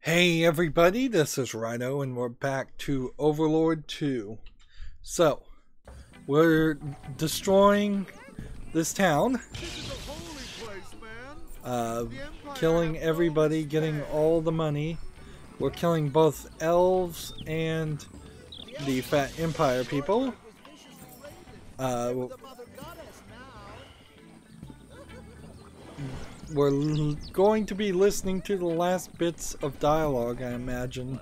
Hey everybody, this is Rydo and we're back to Overlord 2. So, we're destroying this town, killing everybody, getting all the money. We're killing both elves and the fat empire people. We're going to be listening to the last bits of dialogue, I imagine,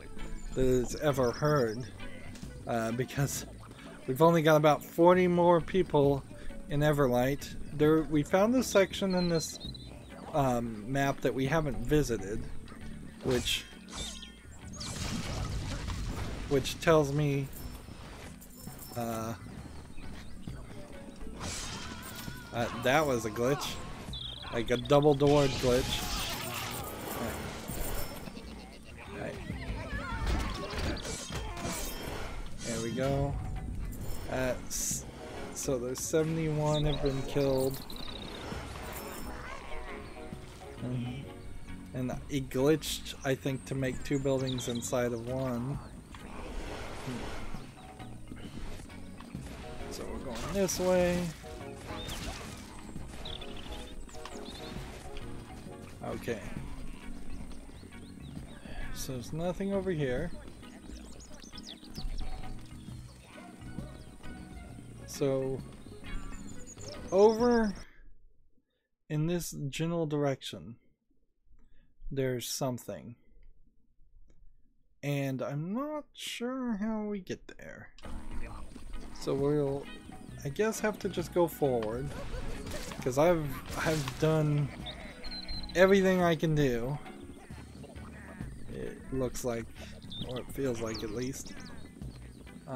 that is ever heard. Because we've only got about 40 more people in Everlight. We found this section in this map that we haven't visited, which tells me that was a glitch. Like a double-doored glitch. Right. There we go. So there's 71 have been killed. And it glitched, I think, to make 2 buildings inside of one. So we're going this way. Okay. So there's nothing over here. So over in this general direction there's something. And I'm not sure how we get there. So we'll, I guess, have to just go forward. Because I've done everything I can do. It looks like, or it feels like at least. You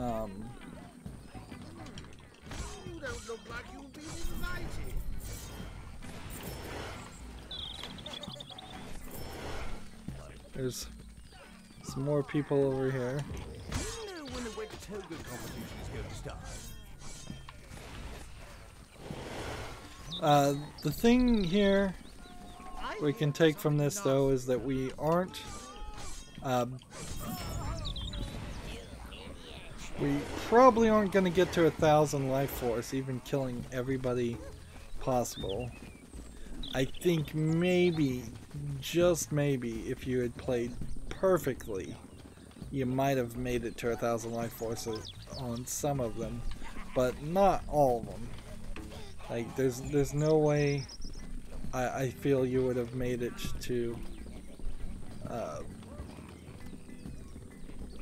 don't look like you've been invited. There's some more people over here. Do you know when the wet toga competition is going to start? The thing here we can take from this, though, is that we aren't we probably aren't going to get to 1,000 life force, even killing everybody possible. I think maybe, just maybe, if you had played perfectly, you might have made it to 1,000 life force on some of them, but not all of them. Like, there's no way I feel you would have made it to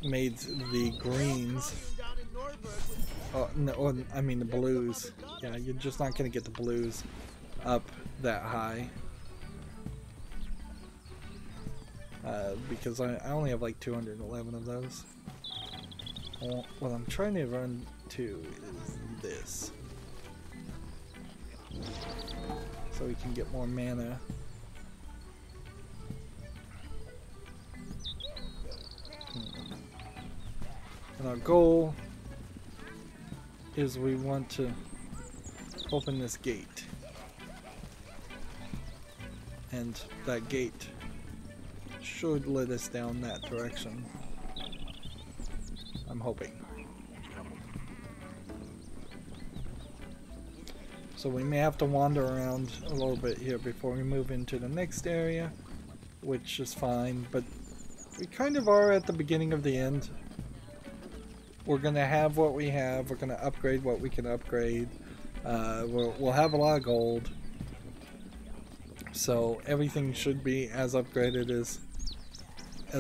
made the greens. Oh, no, I mean the blues. Yeah, you're just not going to get the blues up that high. Because I only have like 211 of those. What I'm trying to run to is this. So we can get more mana. And our goal is we want to open this gate. And that gate should lead us down that direction. I'm hoping. So we may have to wander around a little bit here before we move into the next area, which is fine, but we kind of are at the beginning of the end. We're going to have what we have, we're going to upgrade what we can upgrade, we'll have a lot of gold, so everything should be as upgraded as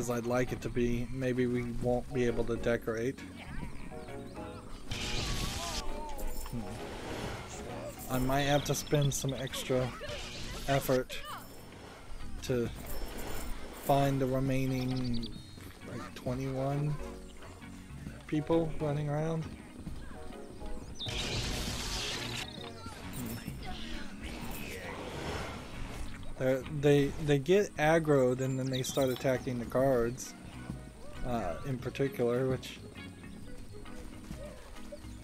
I'd like it to be. Maybe we won't be able to decorate. I might have to spend some extra effort to find the remaining like 21 people running around. They get aggroed and then they start attacking the guards in particular, which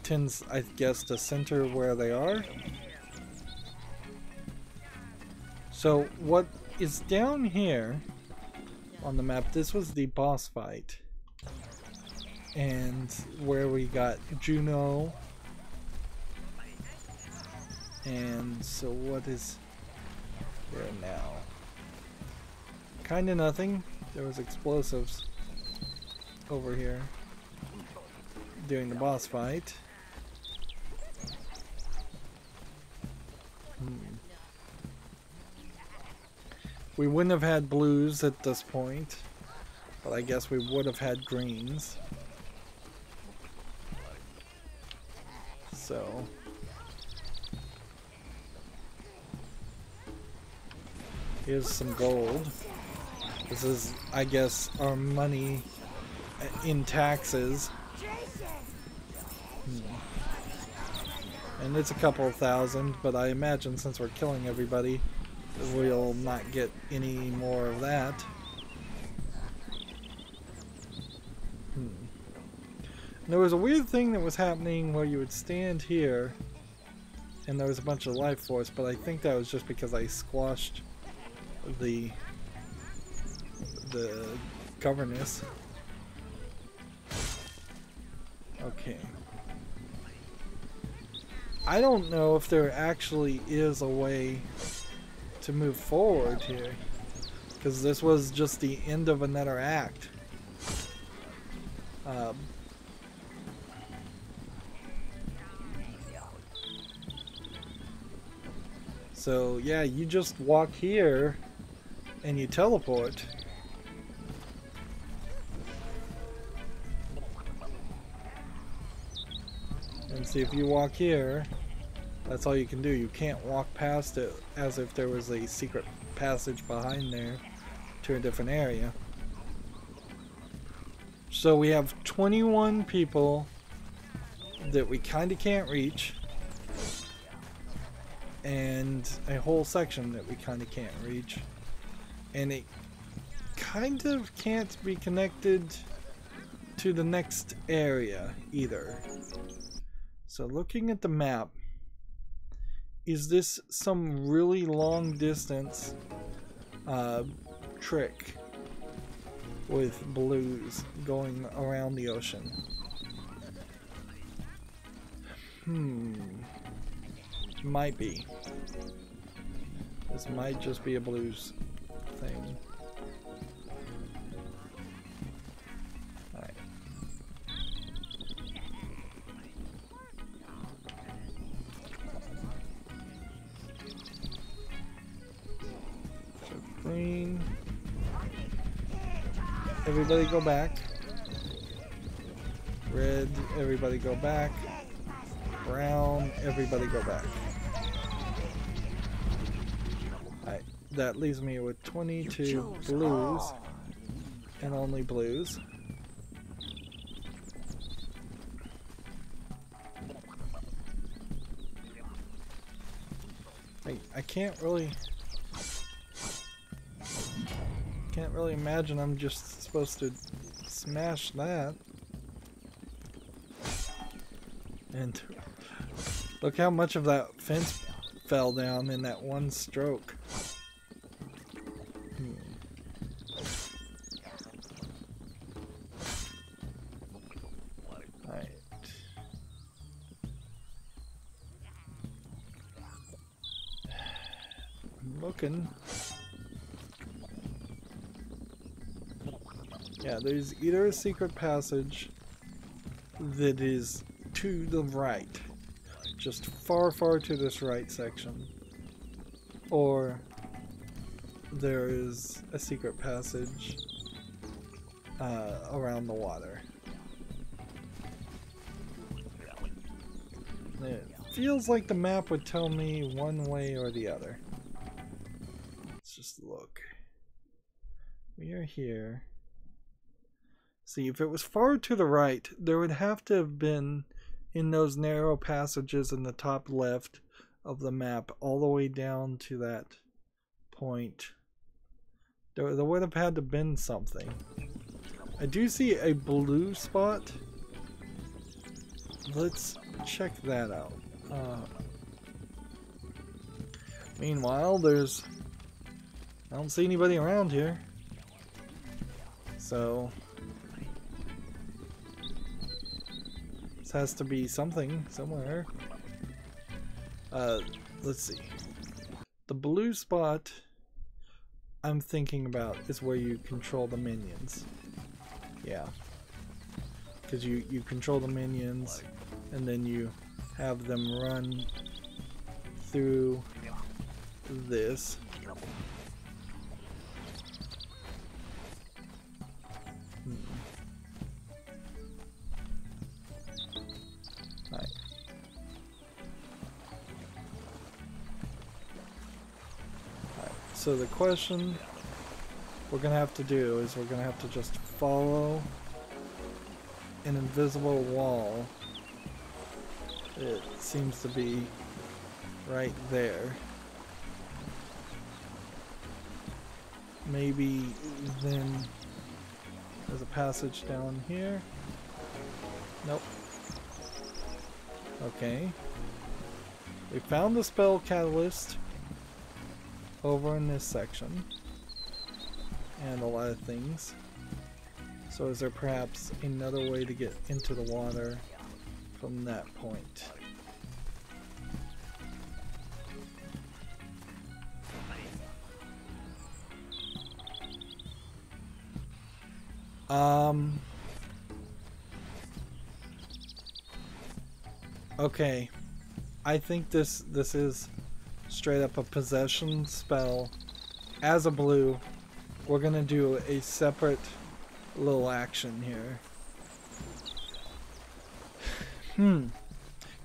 tends, I guess, to center where they are. So what is down here on the map. This was the boss fight. And where we got Juno. And so what is there now? Kinda nothing. There was explosives over here during the boss fight. We wouldn't have had blues at this point, but I guess we would have had greens. So here's some gold. This is, I guess, our money in taxes. And it's a couple of thousand, but I imagine since we're killing everybody, we'll not get any more of that. There was a weird thing that was happening where you would stand here and there was a bunch of life force, but I think that was just because I squashed the governess. Okay. I don't know if there actually is a way to move forward here, because this was just the end of another act. So yeah, you just walk here and you teleport. And see, if you walk here, that's all you can do. You can't walk past it as if there was a secret passage behind there to a different area. So we have 21 people that we kind of can't reach, and a whole section that we kind of can't reach, and it kind of can't be connected to the next area either. So looking at the map, is this some really long distance trick with blues going around the ocean? Might be. This might just be a blues thing. Alright. So green. Everybody go back. Red, everybody go back. Brown, everybody go back. Alright, that leaves me with 22 blues, and only blues. I can't really imagine I'm just supposed to smash that. And look how much of that fence fell down in that one stroke. Alright. I'm looking. Yeah, there's either a secret passage that is to the right, just far to this right section, or there is a secret passage around the water. It feels like the map would tell me one way or the other. Let's just look. We are here. See, if it was far to the right, there would have to have been in those narrow passages in the top left of the map all the way down to that point. There would have had to have been something. I do see a blue spot. Let's check that out. Meanwhile, I don't see anybody around here. So this has to be something somewhere. Let's see. The blue spot I'm thinking about is where you control the minions. Yeah. Because you control the minions and then you have them run through this. Right. Alright, so the question we're gonna have to do is we're gonna have to just follow an invisible wall. It seems to be right there. Maybe then there's a passage down here. Nope. Okay. We found the spell catalyst over in this section. And a lot of things. So is there perhaps another way to get into the water from that point? Okay. I think this is straight up a possession spell. As a blue, we're gonna do a separate little action here.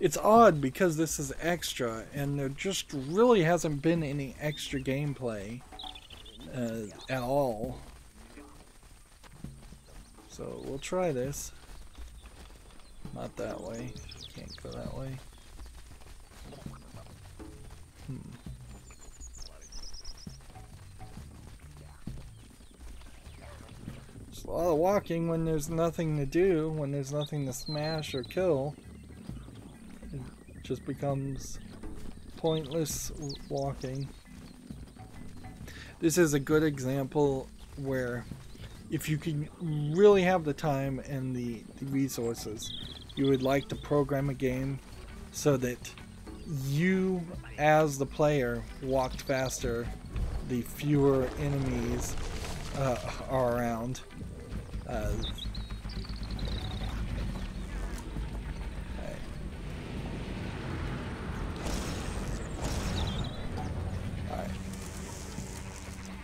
It's odd because this is extra and there just really hasn't been any extra gameplay at all. So we'll try this. Not that way. Can't go that way. It's a lot of walking when there's nothing to do, when there's nothing to smash or kill. It just becomes pointless walking. This is a good example where if you can really have the time and the resources, you would like to program a game so that you as the player walked faster, the fewer enemies are around. Alright.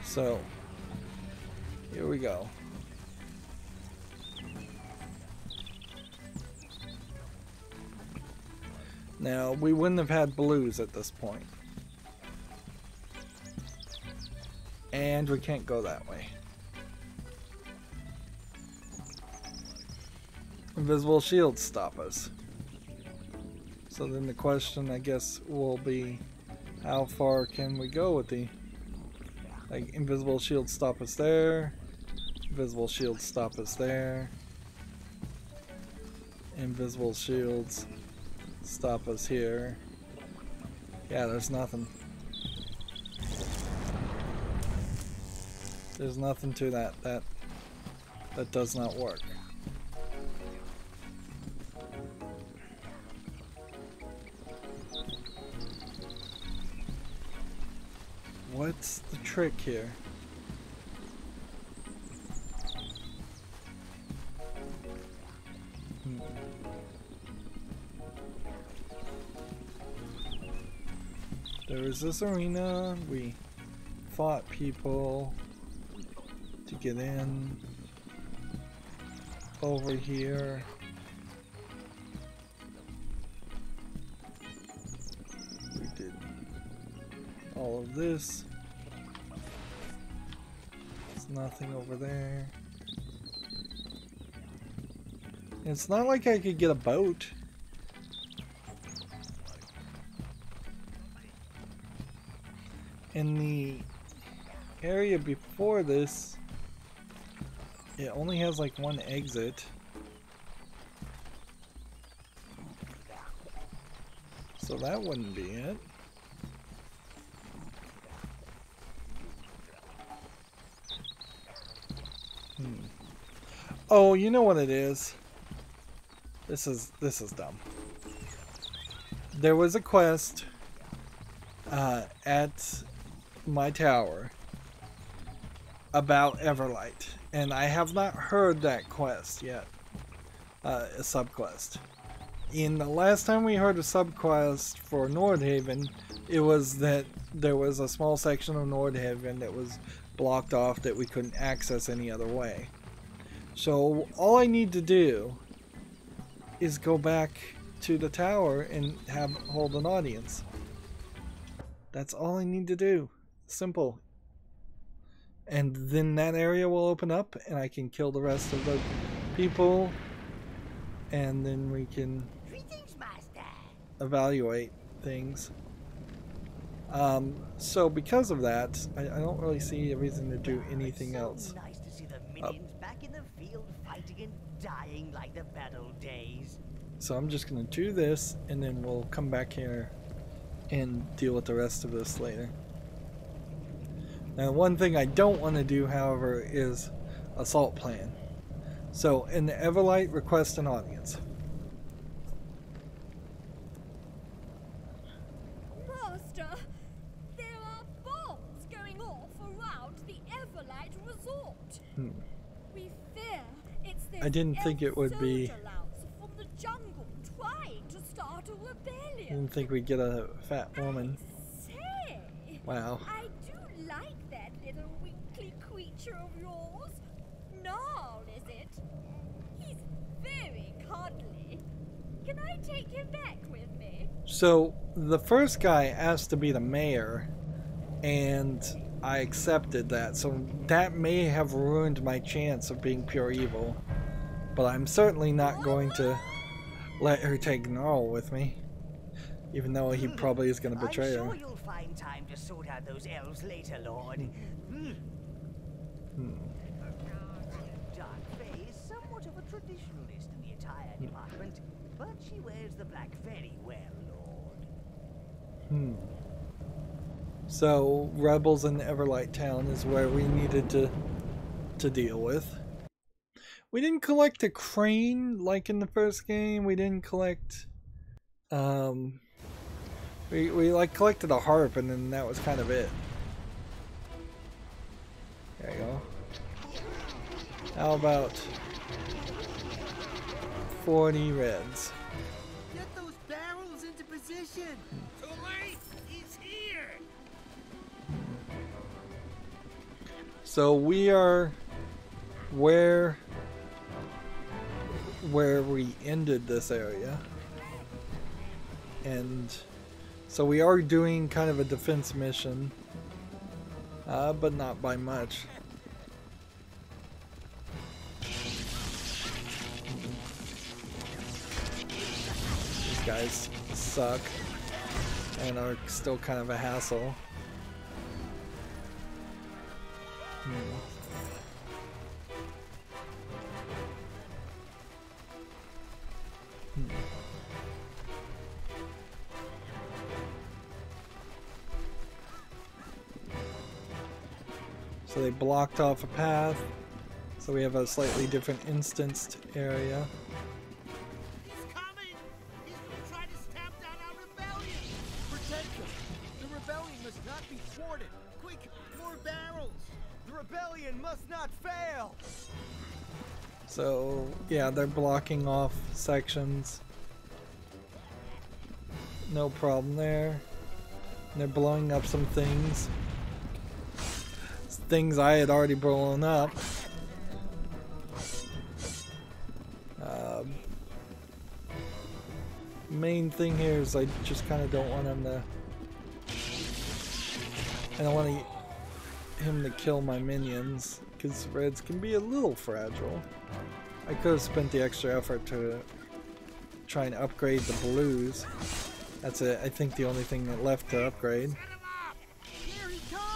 So here we go. Now, we wouldn't have had blues at this point. And we can't go that way. Invisible shields stop us. So then the question, I guess, will be how far can we go with the... Like, invisible shields stop us there. Invisible shields stop us there. Invisible shields stop us here. Yeah, there's nothing. There's nothing to that. That does not work. What's the trick here? There was this arena, we fought people to get in. Over here. We did all of this. There's nothing over there. It's not like I could get a boat. In the area before this, it only has like one exit. So that wouldn't be it. Oh, you know what it is? This is dumb. There was a quest at my tower about Everlight, and I have not heard that quest yet. A subquest. In the last time we heard a subquest for Nordhaven, it was that there was a small section of Nordhaven that was blocked off that we couldn't access any other way. So all I need to do is go back to the tower and hold an audience. That's all I need to do. Simple. And then that area will open up and I can kill the rest of the people, and then we can evaluate things. So because of that, I don't really see a reason to do anything else. Nice to see the minions back in the field fighting and dying like the battle days. So I'm just going to do this, and then we'll come back here and deal with the rest of this later. Now, one thing I don't want to do, however, is assault plan. So in the Everlight, request an audience. Master, there are bombs going off around the Everlight resort. We fear it's the I didn't think it would be. from the jungle trying to start a rebellion. I didn't think we'd get a fat woman. Say, Wow. I do like that little winkly creature of yours. Narl, is it? He's very cuddly. Can I take him back with me? So the first guy asked to be the mayor, and I accepted that. So that may have ruined my chance of being pure evil. But I'm certainly not going to let her take Gnarl with me. Even though he probably is going to betray her. I'm sure you'll find time to sort out those elves later, Lord. Dark Fae is somewhat of a traditionalist in the attire department, but she wears the black very well, Lord. So rebels in Everlight Town is where we needed to deal with. We didn't collect a crane like in the first game. We didn't collect we like collected a harp, and then that was kind of it. There you go. How about 40 reds? Get those barrels into position. Too late. He's here. So we are where we ended this area, and so we are doing kind of a defense mission, but not by much. These guys suck and are still kind of a hassle. So they blocked off a path, so we have a slightly different instanced area. He's coming. He's going to try to stamp down our rebellion. Protect them. The rebellion must not be thwarted. Quick, more barrels. The rebellion must not fail. So yeah, they're blocking off sections. No problem there. They're blowing up some things. Things I had already blown up. Main thing here is I just kind of don't want him to. I don't want him to kill my minions, because reds can be a little fragile. I could have spent the extra effort to try and upgrade the blues. That's it. I think the only thing that left to upgrade. Here he comes.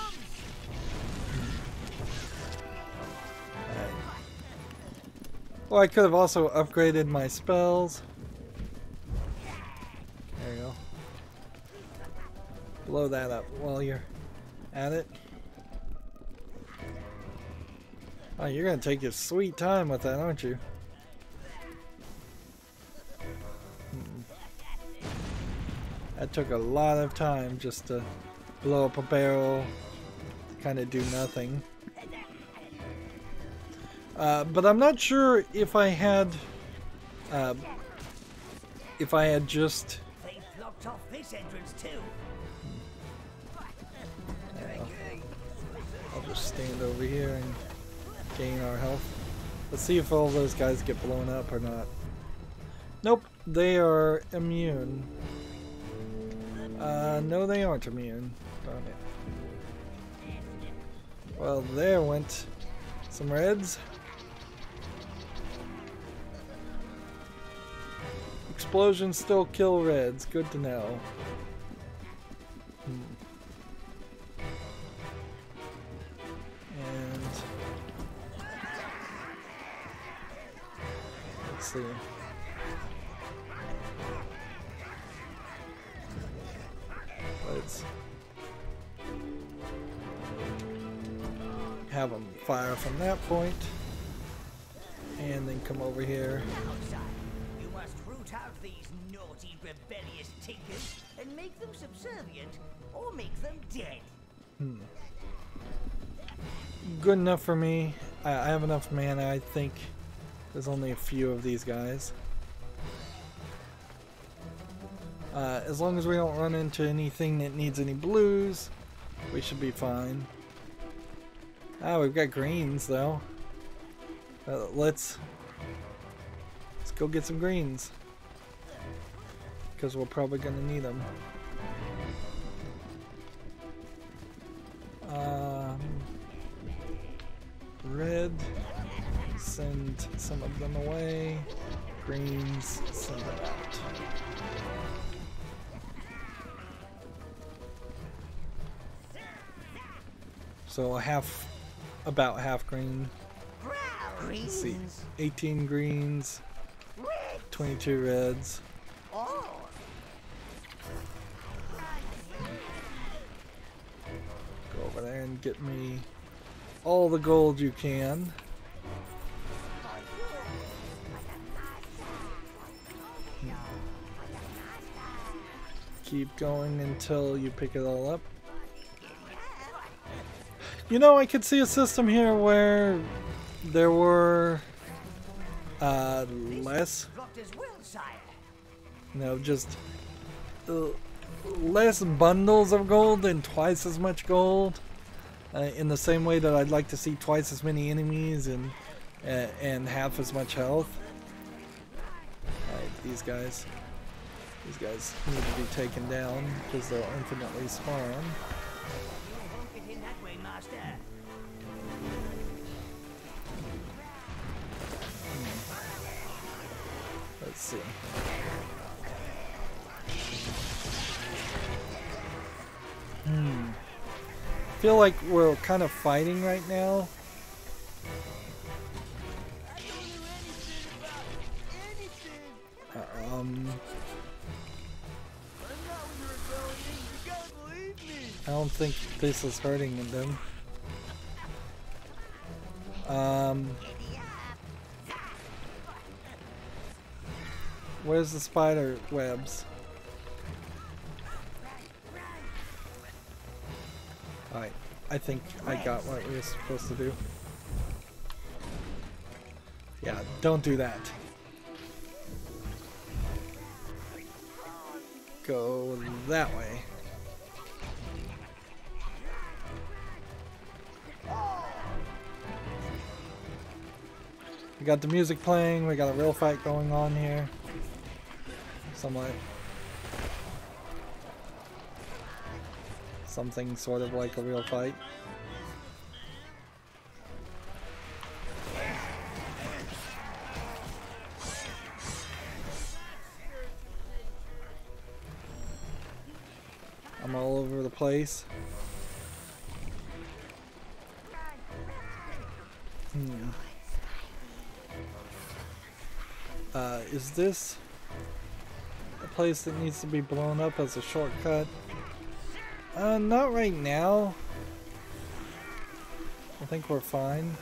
Well, I could have also upgraded my spells. There you go. Blow that up while you're at it. Oh, you're gonna take your sweet time with that, aren't you? That took a lot of time just to blow up a barrel, kind of do nothing. But I'm not sure if I had just. They've blocked off this entrance too. I'll just stand over here and gain our health. Let's see if all those guys get blown up or not. Nope, they are immune. No, they aren't immune. Darn it. Well, there went some reds. Explosions still kill reds. Good to know. And let's see. Let's have them fire from that point, and then come over here. Outside, you must root out these naughty, rebellious tinkers and make them subservient, or make them dead. Good enough for me. I have enough mana. I think there's only a few of these guys. As long as we don't run into anything that needs any blues, we should be fine. Ah, we've got greens though. Let's go get some greens, because we're probably gonna need them. Red, send some of them away. Greens, send them out. So about half green. Let's see, 18 greens, 22 reds. Go over there and get me all the gold you can. Keep going until you pick it all up. You know, I could see a system here where there were less, you know, just less bundles of gold and twice as much gold. In the same way that I'd like to see twice as many enemies and half as much health. Alright, these guys need to be taken down because they'll infinitely spawn. Let's see. Feel like we're kind of fighting right now. I don't think this is hurting them. Where's the spider webs? Alright, I think I got what we were supposed to do. Yeah, don't do that. Go that way. We got the music playing, we got a real fight going on here. Somewhat. Something sort of like a real fight. I'm all over the place. Is this a place that needs to be blown up as a shortcut? Not right now. I think we're fine.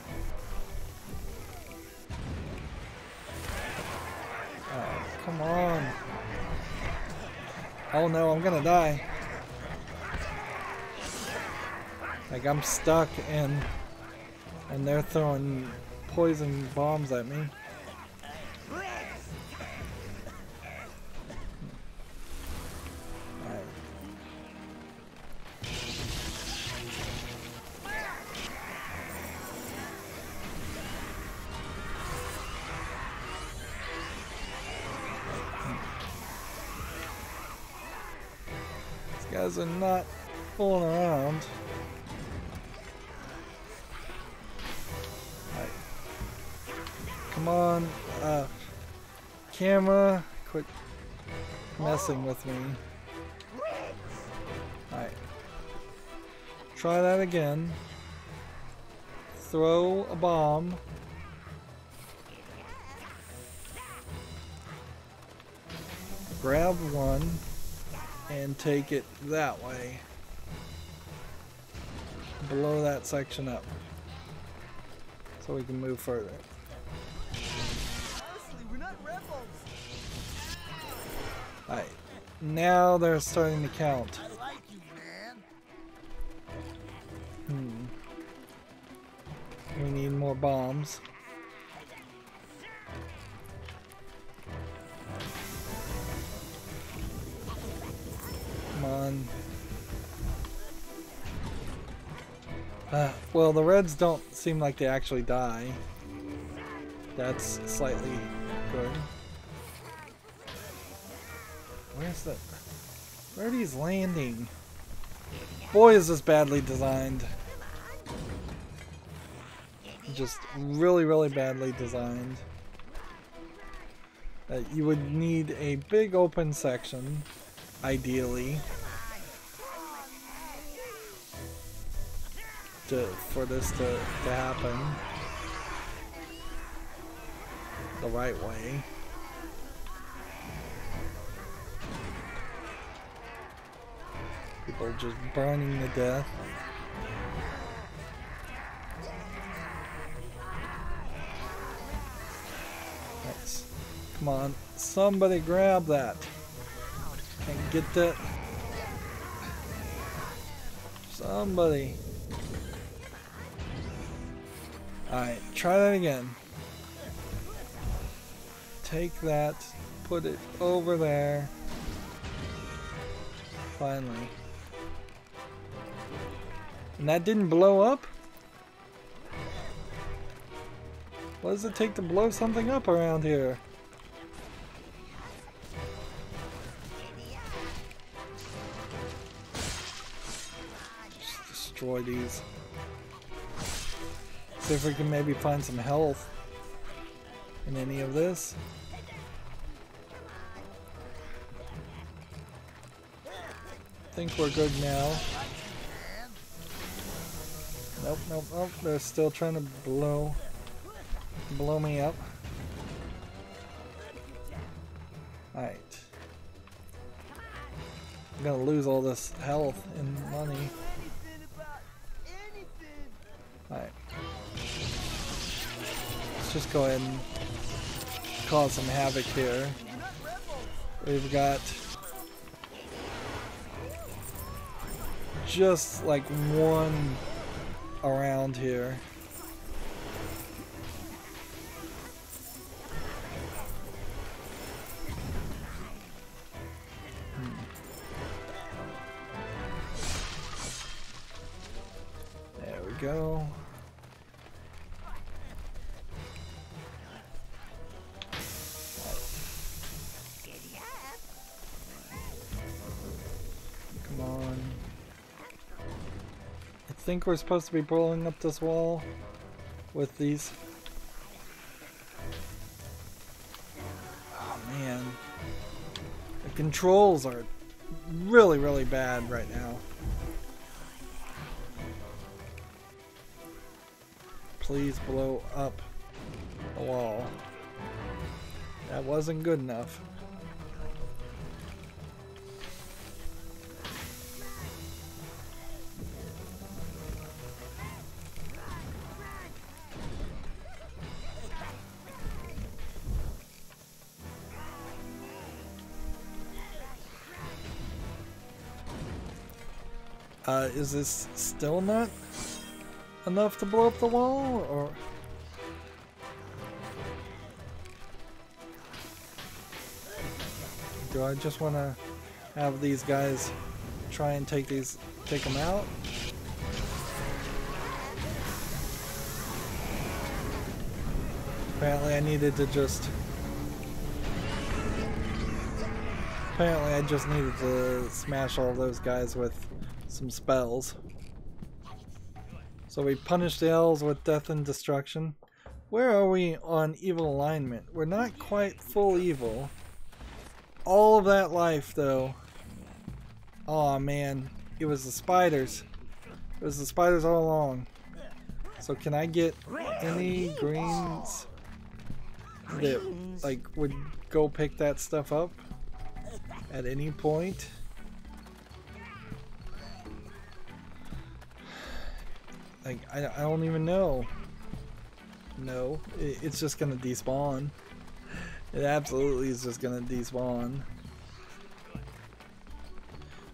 Come on. Oh no, I'm gonna die. Like I'm stuck and they're throwing poison bombs at me. Alright. These guys are not fooling around. Come on, camera, quit messing with me. Alright. Try that again. Throw a bomb. Grab one and take it that way. Blow that section up so we can move further. Alright, now they're starting to count. I like you, man. We need more bombs. Come on. Well, the reds don't seem like they actually die. That's slightly good. Where are these landing? Boy, is this badly designed. Just really, really badly designed. You would need a big open section, ideally, for this to happen the right way. People just burning to death. Nice. Come on, somebody grab that. And get that. Somebody. Alright, try that again. Take that, put it over there. Finally. And that didn't blow up? What does it take to blow something up around here? Just destroy these. See if we can maybe find some health in any of this. I think we're good now. Nope, nope, nope. They're still trying to blow me up. Alright. I'm gonna lose all this health and money. Alright. Let's just go ahead and cause some havoc here. We've got just like one around here. There we go. Come on. I think we're supposed to be blowing up this wall with these. Oh man. The controls are really, really bad right now. Please blow up the wall. That wasn't good enough. Is this still not enough to blow up the wall, or? Do I just want to have these guys try and take them out? Apparently I needed to just... Apparently I just needed to smash all those guys with some spells. So we punished the elves with death and destruction. Where are we on evil alignment? We're not quite full evil. All of that life though. Aw man, it was the spiders. It was the spiders all along. So can I get any greens that like would go pick that stuff up at any point? Like I don't even know. No, it's just gonna despawn. It absolutely is just gonna despawn.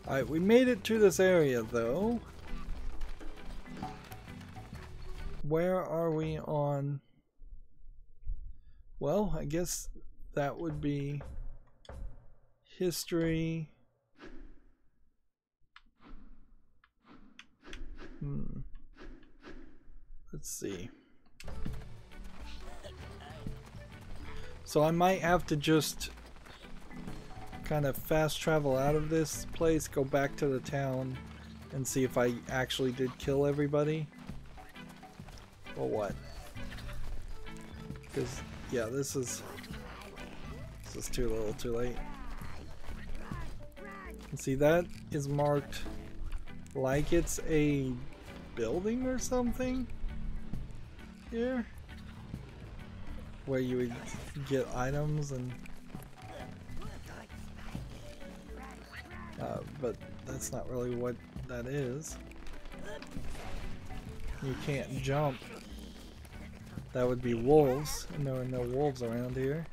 Alright, we made it to this area though. Where are we on? Well, I guess that would be history. Let's see. So I might have to just kind of fast travel out of this place, go back to the town, and see if I actually did kill everybody. Or what? Because, yeah, this is too little too late. And see, that is marked like it's a building or something here, where you would get items and but that's not really what that is. You can't jump. That would be wolves, and there are no wolves around here.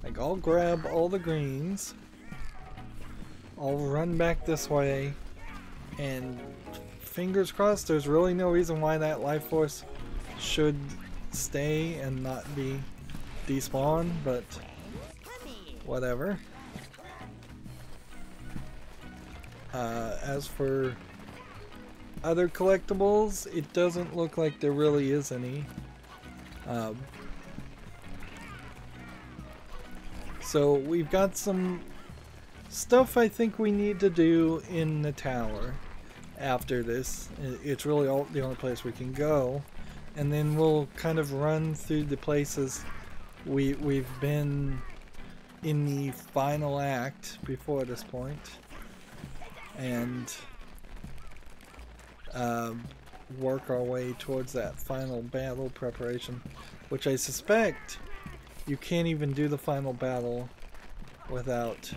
Like, I'll grab all the greens, I'll run back this way, and fingers crossed there's really no reason why that life force should stay and not be despawn, but whatever. As for other collectibles, it doesn't look like there really is any. So we've got some stuff I think we need to do in the tower after this. It's really the only place we can go, and then we'll kind of run through the places we've been in the final act before this point, and work our way towards that final battle preparation, which I suspect you can't even do the final battle without.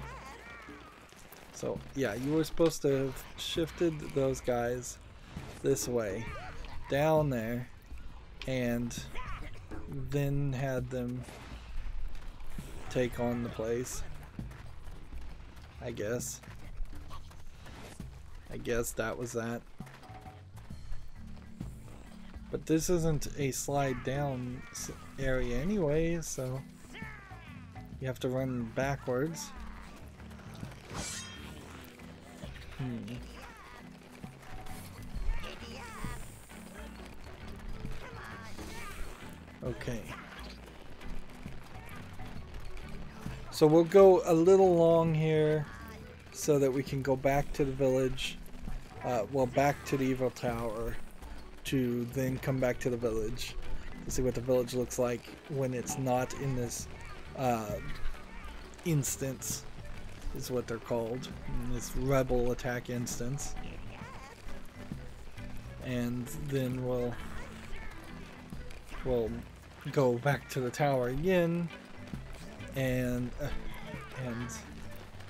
So yeah, you were supposed to have shifted those guys this way, down there, and then had them take on the place. I guess that was that. But this isn't a slide down area anyway, so you have to run backwards. Okay. So we'll go a little long here so that we can go back to the village, well, back to the evil tower, to then come back to the village to see what the village looks like when it's not in this instance, is what they're called, this rebel attack instance. And then we'll go back to the tower again, and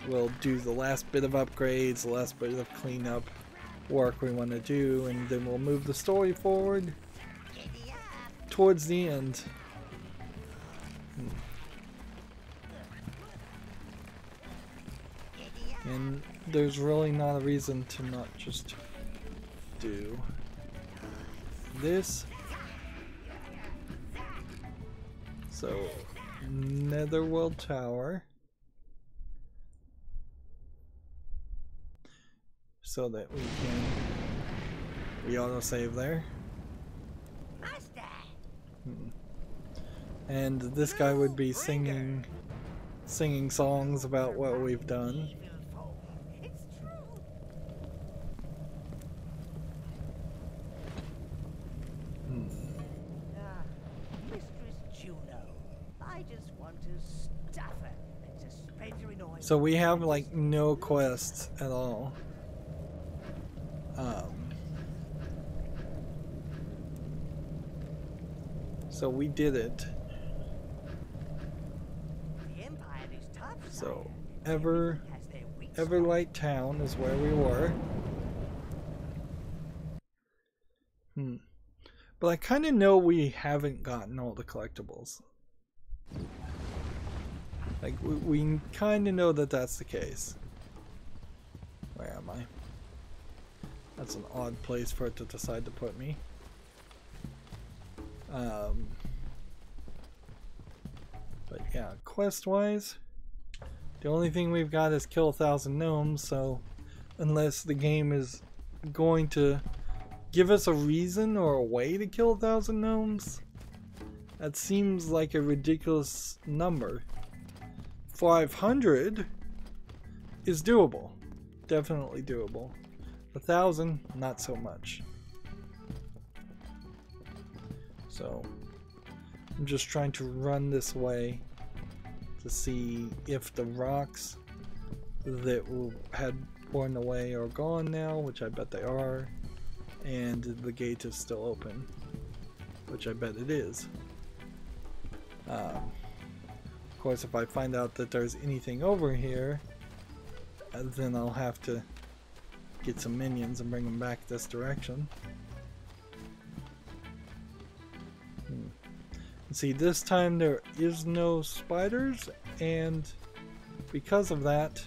we'll do the last bit of upgrades, the last bit of cleanup, work we want to do, and then we'll move the story forward towards the end. And there's really not a reason to not just do this. So, Netherworld Tower. So that we can re-auto-save there. And this guy would be singing songs about what we've done. So we have like no quests at all. So we did it. So Everlight Town is where we were. But I kind of know we haven't gotten all the collectibles. Like, we kind of know that that's the case. Where am I? That's an odd place for it to decide to put me. But yeah, quest-wise, the only thing we've got is kill 1,000 gnomes, so unless the game is going to give us a reason or a way to kill 1,000 gnomes, that seems like a ridiculous number. 500 is doable. Definitely doable. 1,000, not so much. So, I'm just trying to run this way to see if the rocks that had worn away are gone now, which I bet they are, and the gate is still open, which I bet it is. Of course, if I find out that there's anything over here, then I'll have to get some minions and bring them back this direction. See, this time there is no spiders, and because of that,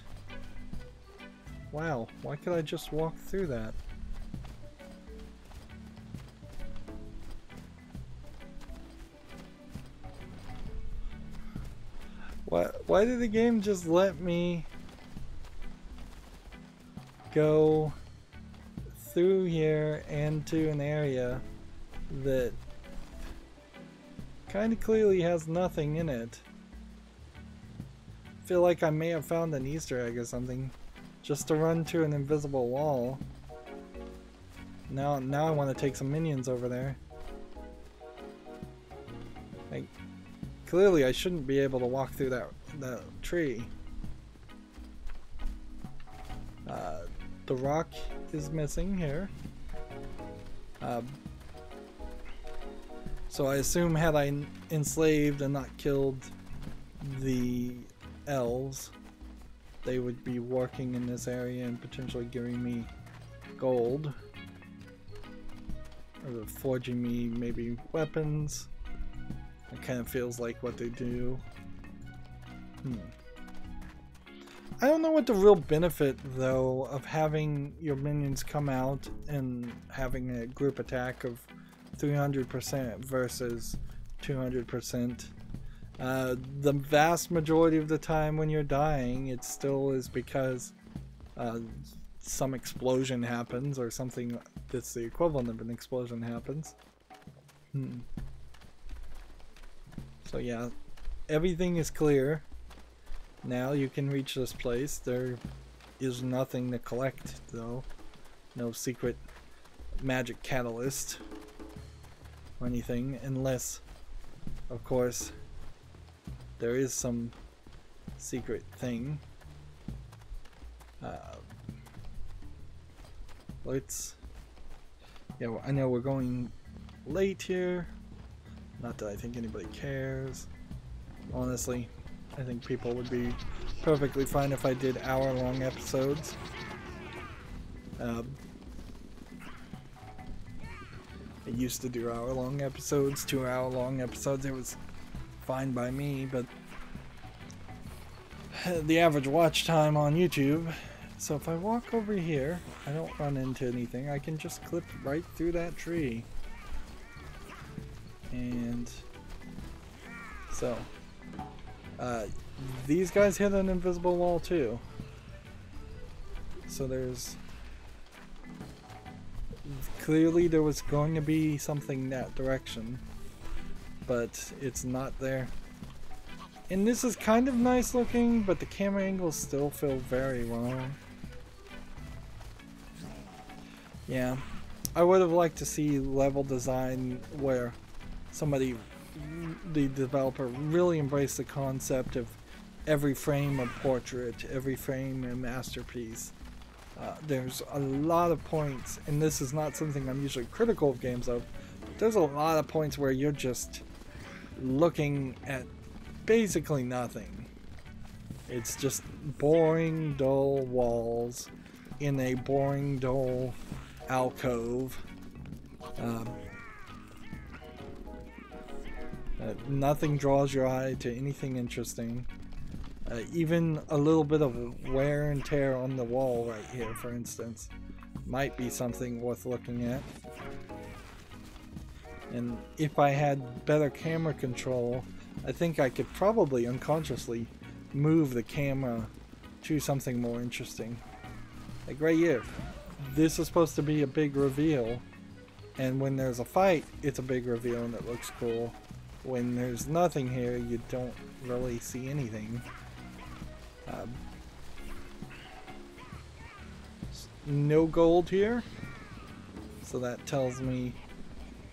wow, why could I just walk through that? Why did the game just let me go through here and to an area that kind of clearly has nothing in it? I feel like I may have found an Easter egg or something just to run to an invisible wall. Now I want to take some minions over there. Like, clearly I shouldn't be able to walk through that tree. The rock is missing here. So I assume had I enslaved and not killed the elves, they would be working in this area and potentially giving me gold. Or forging me maybe weapons. It kind of feels like what they do. I don't know what the real benefit, though, of having your minions come out and having a group attack of 300% versus 200%. The vast majority of the time when you're dying, it still is because some explosion happens or something that's the equivalent of an explosion happens. So yeah, everything is clear. Now you can reach this place. There is nothing to collect, though. No secret magic catalyst or anything, unless, of course, there is some secret thing. Yeah, I know we're going late here. Not that I think anybody cares. Honestly, I think people would be perfectly fine if I did hour-long episodes. I used to do hour-long episodes, 2-hour-long episodes. It was fine by me, but the average watch time on YouTube. So if I walk over here, I don't run into anything. I can just clip right through that tree. And so these guys hit an invisible wall too. So there's clearly there was going to be something that direction, but it's not there. And this is kind of nice looking, but the camera angles still feel very wrong. Yeah, I would have liked to see level design where somebody, the developer, really embraced the concept of every frame a portrait, every frame a masterpiece. There's a lot of points, and this is not something I'm usually critical of games of, but there's a lot of points where you're just looking at basically nothing. It's just boring, dull walls in a boring, dull alcove. Nothing draws your eye to anything interesting. Even a little bit of wear and tear on the wall right here, for instance, might be something worth looking at. And if I had better camera control, I think I could probably unconsciously move the camera to something more interesting. Like right here, this is supposed to be a big reveal, and when there's a fight, it's a big reveal and it looks cool. When there's nothing here, you don't really see anything. No gold here, so that tells me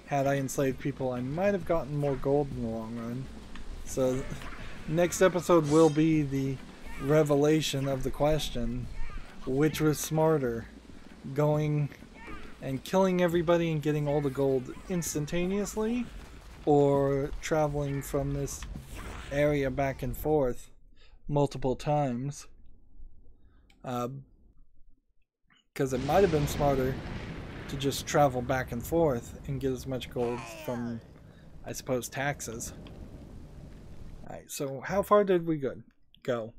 had I enslaved people, I might have gotten more gold in the long run. So next episode will be the revelation of the question, which was smarter, going and killing everybody and getting all the gold instantaneously, or traveling from this area back and forth multiple times. Because it might have been smarter to just travel back and forth and get as much gold from, I suppose, taxes. Alright, so how far did we go?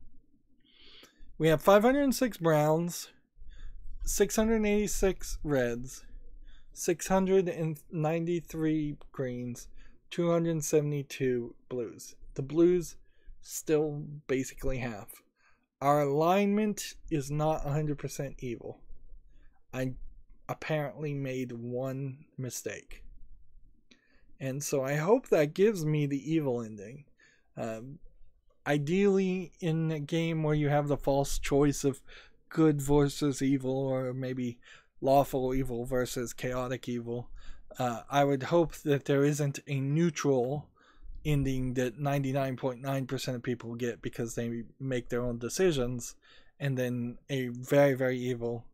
We have 506 browns, 686 reds, 693 greens, 272 blues. The blues still basically half. Our alignment is not 100% evil. I apparently made one mistake. And so I hope that gives me the evil ending. Ideally, in a game where you have the false choice of good versus evil, or maybe lawful evil versus chaotic evil, I would hope that there isn't a neutral ending that 99.9% of people get because they make their own decisions, and then a very, very evil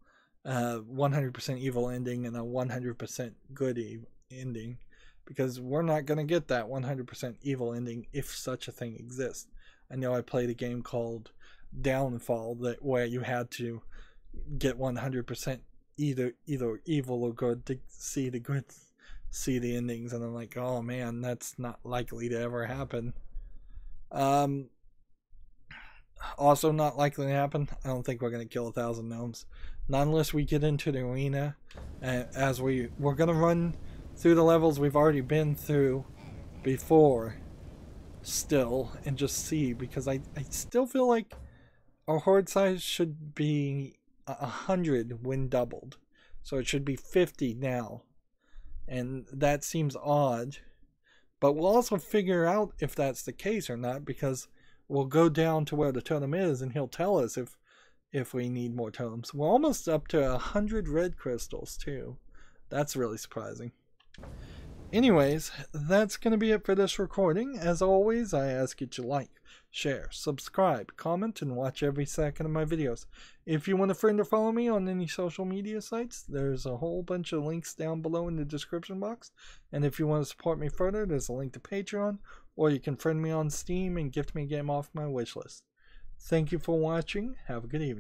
100% evil ending and a 100% good ending, because we're not going to get that 100% evil ending if such a thing exists. I know I played a game called Downfall where you had to get 100% either evil or good to see the endings, and I'm like, oh man, that's not likely to ever happen. Also not likely to happen, I don't think we're going to kill 1,000 gnomes. Not unless we get into the arena, as we're going to run through the levels we've already been through before still, and just see, because I still feel like our horde size should be 100 when doubled. So it should be 50 now. And that seems odd. But we'll also figure out if that's the case or not, because we'll go down to where the totem is and he'll tell us if we need more totems. We're almost up to 100 red crystals too. That's really surprising. Anyways, that's going to be it for this recording. As always, I ask you to like, share, subscribe, comment, and watch every second of my videos. If you want a friend or follow me on any social media sites, there's a whole bunch of links down below in the description box. And if you want to support me further, there's a link to Patreon, or you can friend me on Steam and gift me a game off my wishlist. Thank you for watching. Have a good evening.